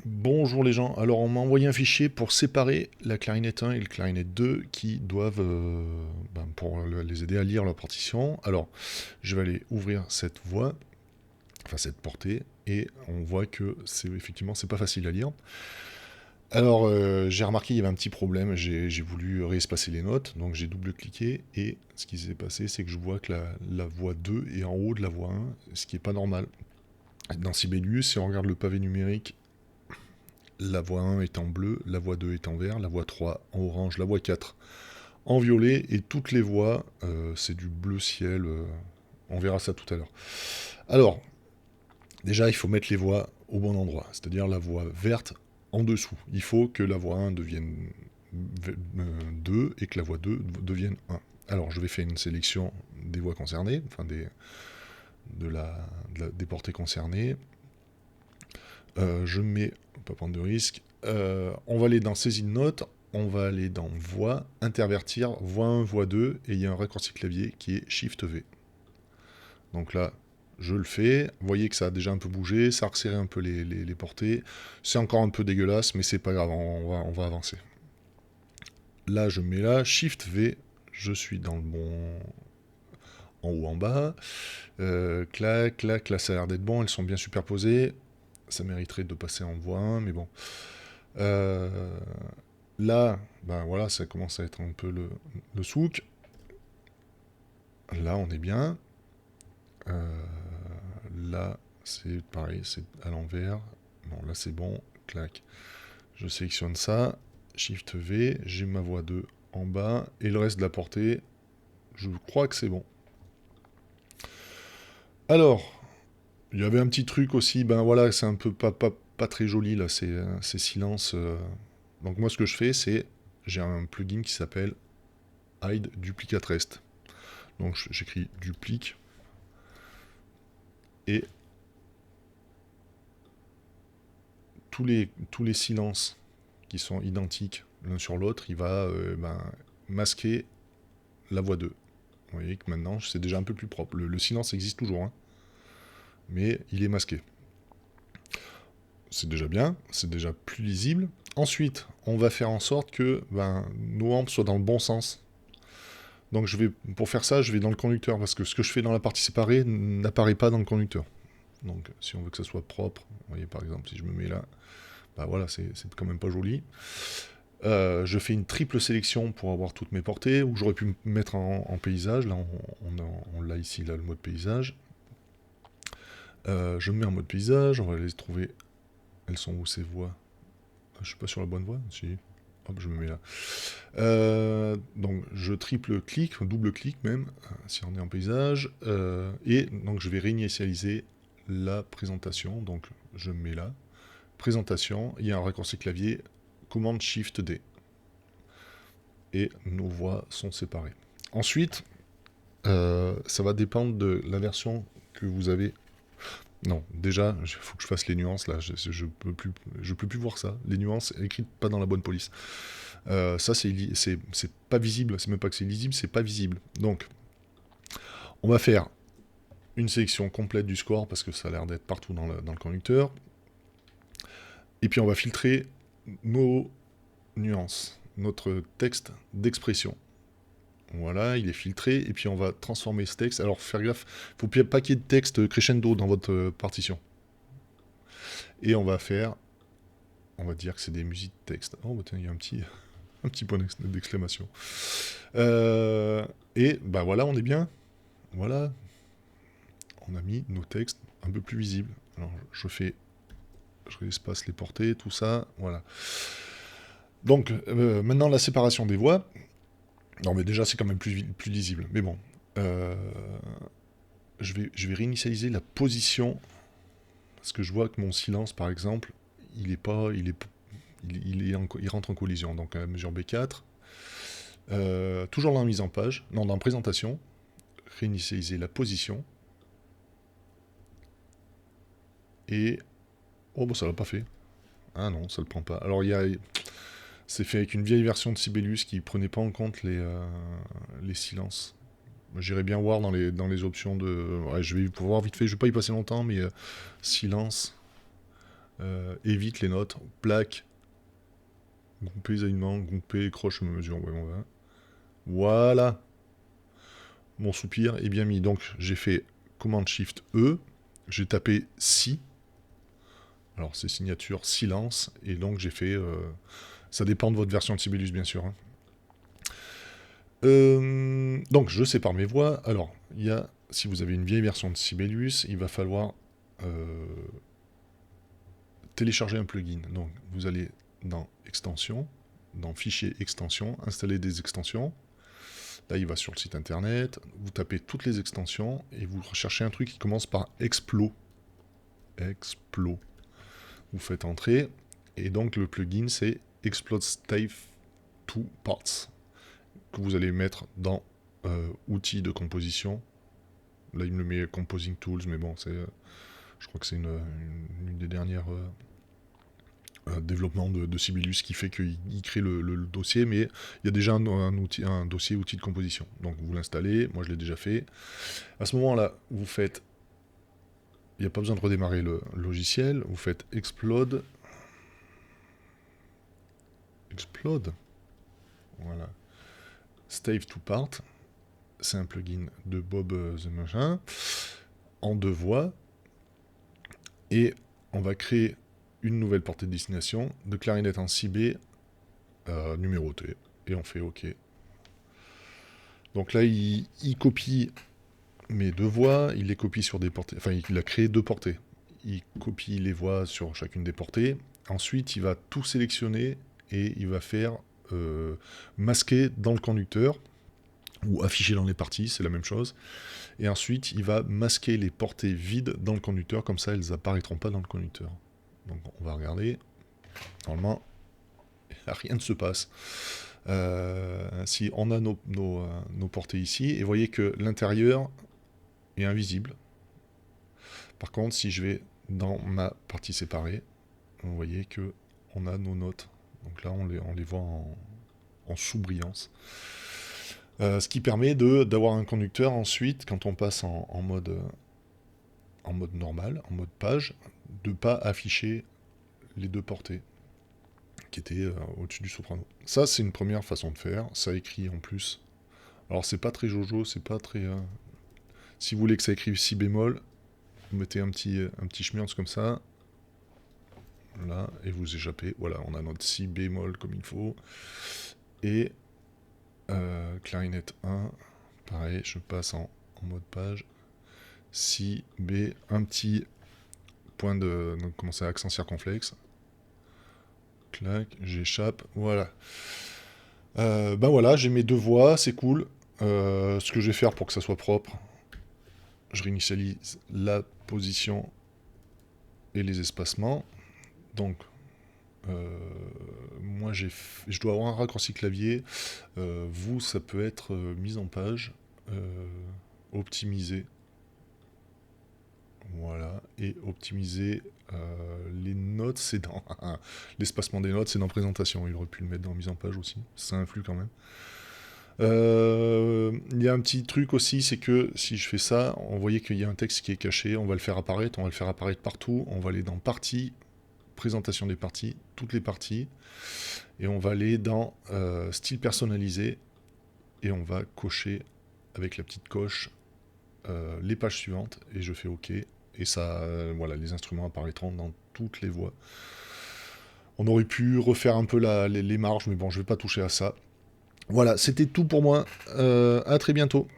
Bonjour les gens, alors on m'a envoyé un fichier pour séparer la clarinette 1 et le clarinette 2 qui doivent, pour les aider à lire leur partition. Alors je vais aller ouvrir cette voix, enfin cette portée, et on voit que effectivement c'est pas facile à lire. Alors j'ai remarqué qu'il y avait un petit problème, j'ai voulu réespacer les notes, donc j'ai double-cliqué, et ce qui s'est passé c'est que je vois que la voix 2 est en haut de la voix 1, ce qui est pas normal. Dans Sibelius, si on regarde le pavé numérique, la voix 1 est en bleu, la voix 2 est en vert, la voix 3 en orange, la voix 4 en violet, et toutes les voix, c'est du bleu ciel. On verra ça tout à l'heure. Alors, déjà, il faut mettre les voix au bon endroit, c'est-à-dire la voix verte en dessous. Il faut que la voix 1 devienne 2 et que la voix 2 devienne 1. Alors, je vais faire une sélection des voix concernées, enfin des portées concernées. Je mets, pas prendre de risque, on va aller dans saisie de notes, on va aller dans voix, intervertir, voix 1, voix 2, et il y a un raccourci clavier qui est Shift V. Donc là, je le fais, vous voyez que ça a déjà un peu bougé, ça a resserré un peu les portées, c'est encore un peu dégueulasse, mais c'est pas grave, on va avancer. Là, je mets là, Shift V, je suis dans le bon... en haut, en bas, clac, clac, là ça a l'air d'être bon, elles sont bien superposées, ça mériterait de passer en voix 1, mais bon. Euh, Là, ben voilà, ça commence à être un peu le souk. Là, on est bien. Euh, Là, c'est pareil, c'est à l'envers. Bon, là, c'est bon. Clac. Je sélectionne ça. Shift V. J'ai ma voix 2 en bas. Et le reste de la portée, je crois que c'est bon. Alors, il y avait un petit truc aussi. Ben voilà, c'est un peu pas très joli, là, ces silences. Donc, moi, ce que je fais, c'est... J'ai un plugin qui s'appelle Hide Duplicate Rest. Donc j'écris duplique et tous les silences qui sont identiques l'un sur l'autre, il va masquer la voix 2. Vous voyez que maintenant c'est déjà un peu plus propre. Le silence existe toujours, hein, mais il est masqué. C'est déjà bien, c'est déjà plus lisible. Ensuite, on va faire en sorte que nos ampes soient dans le bon sens. Donc pour faire ça, je vais dans le conducteur, parce que ce que je fais dans la partie séparée n'apparaît pas dans le conducteur. Donc si on veut que ça soit propre, vous voyez par exemple si je me mets là, bah voilà, c'est quand même pas joli. Je fais une triple sélection pour avoir toutes mes portées, ou j'aurais pu me mettre en paysage, là on l'a ici, là, le mode paysage. Je me mets en mode paysage, on va les trouver, elles sont où ces voix? Je suis pas sur la bonne voie, si. Hop, je me mets là. Donc je triple clic, double clic même, si on est en paysage, et donc je vais réinitialiser la présentation, donc je me mets là, présentation, il y a un raccourci clavier, commande Shift D. Et nos voix sont séparées. Ensuite, ça va dépendre de la version que vous avez. Non, déjà, il faut que je fasse les nuances là. Je peux plus voir ça. Les nuances écrites pas dans la bonne police. Ça, c'est pas visible. C'est même pas que c'est lisible, c'est pas visible. Donc, on va faire une sélection complète du score parce que ça a l'air d'être partout dans le conducteur. Et puis, on va filtrer nos nuances, notre texte d'expression. Voilà, il est filtré, et puis on va transformer ce texte. Alors, faire gaffe, faut pas qu'il y ait de texte crescendo dans votre partition. Et on va dire que c'est des musiques de texte. Oh, bah tiens, il y a un petit point d'exclamation. Et bah voilà, on est bien. Voilà, on a mis nos textes un peu plus visibles. Alors, je réespace les portées, tout ça, voilà. Donc, maintenant, la séparation des voix. Non, mais déjà, c'est quand même plus lisible. Mais bon, euh, je vais réinitialiser la position, parce que je vois que mon silence, par exemple, il est pas, il rentre en collision. Donc à mesure B4, toujours dans la mise en page, non, dans la présentation, réinitialiser la position, et oh bah ça l'a pas fait. Ah non, ça le prend pas. Alors c'est fait avec une vieille version de Sibelius qui prenait pas en compte les silences. J'irais bien voir dans les options de... Ouais, je vais pouvoir vite fait, je vais pas y passer longtemps, mais silence. évite les notes, plaque, grouper les alignements, grouper, croche, mesure, ouais, on va. Voilà. Mon soupir est bien mis. Donc j'ai fait Command Shift E, j'ai tapé Si. Alors c'est signature silence, et donc j'ai fait... ça dépend de votre version de Sibelius bien sûr. Hein. Donc je sépare mes voix. Alors, il y a, si vous avez une vieille version de Sibelius, il va falloir télécharger un plugin. Donc vous allez dans Extensions, dans Fichier Extensions, installer des extensions. Là, il va sur le site internet, vous tapez toutes les extensions et vous recherchez un truc qui commence par Explo. Explo. Vous faites entrer, et donc le plugin c'est Explode Stave to Parts, que vous allez mettre dans outils de composition. Là, il me met Composing Tools, mais bon, c'est, je crois que c'est une des dernières développements de Sibelius qui fait qu'il crée le dossier, mais il y a déjà un dossier outil de composition. Donc vous l'installez, moi je l'ai déjà fait. À ce moment-là, vous faites, il n'y a pas besoin de redémarrer le logiciel, vous faites Explode, voilà, Stave to Part, c'est un plugin de Bob the Machin, en 2 voix, et on va créer une nouvelle portée de destination de clarinette en si B numérotée, et on fait OK. Donc là, il copie mes 2 voix, il les copie sur des portées, enfin il a créé 2 portées. Il copie les voix sur chacune des portées, ensuite il va tout sélectionner, et il va faire masquer dans le conducteur, ou afficher dans les parties, c'est la même chose. Et ensuite, il va masquer les portées vides dans le conducteur, comme ça, elles n'apparaîtront pas dans le conducteur. Donc, on va regarder. Normalement, rien ne se passe. Si on a nos portées ici, et vous voyez que l'intérieur est invisible. Par contre, si je vais dans ma partie séparée, vous voyez que on a nos notes. Donc là, on les voit en sous-brillance. Ce qui permet d'avoir un conducteur ensuite, quand on passe en mode normal, en mode page, de ne pas afficher les 2 portées qui étaient au-dessus du soprano. Ça, c'est une première façon de faire. Ça écrit en plus. Alors, c'est pas très jojo, c'est pas très... Si vous voulez que ça écrive si bémol, vous mettez un petit schmirtz comme ça. Là, et vous échappez. Voilà, on a notre si bémol comme il faut. Et clarinette 1, pareil, je passe en mode page. Si, B, un petit point de... Donc, comment c'est, accent circonflexe. Clac, j'échappe, voilà. Ben voilà, j'ai mes 2 voix, c'est cool. Ce que je vais faire pour que ça soit propre, je réinitialise la position et les espacements. Donc, moi je dois avoir un raccourci clavier. Vous, ça peut être mise en page, optimiser. Voilà, et optimiser les notes, c'est dans... L'espacement des notes, c'est dans présentation. Il aurait pu le mettre dans mise en page aussi, ça influe quand même. Il y a un petit truc aussi, c'est que si je fais ça, on voyait qu'il y a un texte qui est caché, on va le faire apparaître, partout, on va aller dans parties, présentation des parties, toutes les parties, et on va aller dans style personnalisé, et on va cocher avec la petite coche les pages suivantes, et je fais OK, et ça, voilà, les instruments apparaîtront dans toutes les voix. On aurait pu refaire un peu les marges, mais bon, je vais pas toucher à ça. Voilà, c'était tout pour moi. À très bientôt.